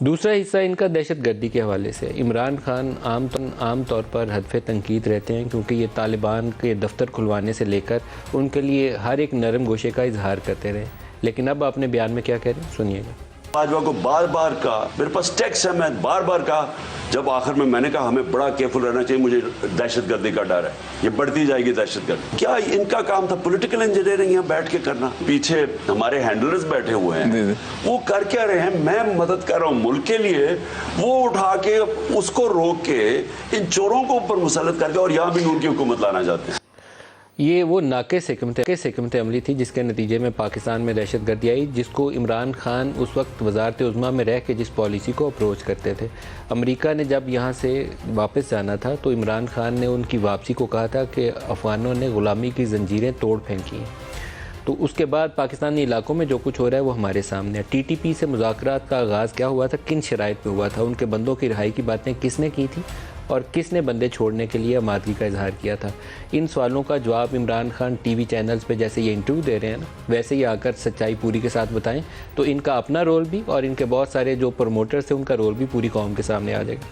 दूसरा हिस्सा इनका दहशतगर्दी के हवाले से। इमरान खान आम तौर पर हदफ़ तनकीद रहते हैं, क्योंकि ये तालिबान के दफ्तर खुलवाने से लेकर उनके लिए हर एक नरम गोशे का इजहार करते रहे। लेकिन अब अपने बयान में क्या कह रहे हैं, सुनिएगा। बाजवा को बार बार कहा, मेरे पास टेक्स्ट है, मैं बार बार कहा, जब आखिर में मैंने कहा हमें बड़ा केयरफुल रहना चाहिए, मुझे दहशतगर्दी का डर है, ये बढ़ती जाएगी दहशतगर्दी। क्या इनका काम था पॉलिटिकल इंजीनियरिंग यहाँ बैठ के करना? पीछे हमारे हैंडलर्स बैठे हुए हैं, वो कर क्या रहे हैं? मैं मदद कर रहा हूँ मुल्क के लिए, वो उठा के उसको रोक के इन चोरों को ऊपर मुसल्लत करके और यहाँ भी नूर की हुकूमत लाना चाहते हैं। ये वो नाक़िस हिकमत अमली थी जिसके नतीजे में पाकिस्तान में दहशतगर्दी आई, जिसको इमरान खान उस वक्त वज़ारत उज़्मा में रह के जिस पॉलिसी को अप्रोच करते थे। अमेरिका ने जब यहाँ से वापस जाना था तो इमरान खान ने उनकी वापसी को कहा था कि अफ़गानों ने ग़ुलामी की ज़ंजीरें तोड़ फेंकी हैं। तो उसके बाद पाकिस्तानी इलाकों में जो कुछ हो रहा है वो हमारे सामने है। TTP से मुज़ाकरात का आगाज़ क्या हुआ था, किन शराइत पे हुआ था, उनके बंदों की रिहाई की बातें किसने की थी और किसने बंदे छोड़ने के लिए आमादगी का इजहार किया था। इन सवालों का जवाब इमरान खान TV चैनल्स पे जैसे ये इंटरव्यू दे रहे हैं ना, वैसे ही आकर सच्चाई पूरी के साथ बताएं, तो इनका अपना रोल भी और इनके बहुत सारे जो प्रमोटर्स हैं उनका रोल भी पूरी कौम के सामने आ जाएगा।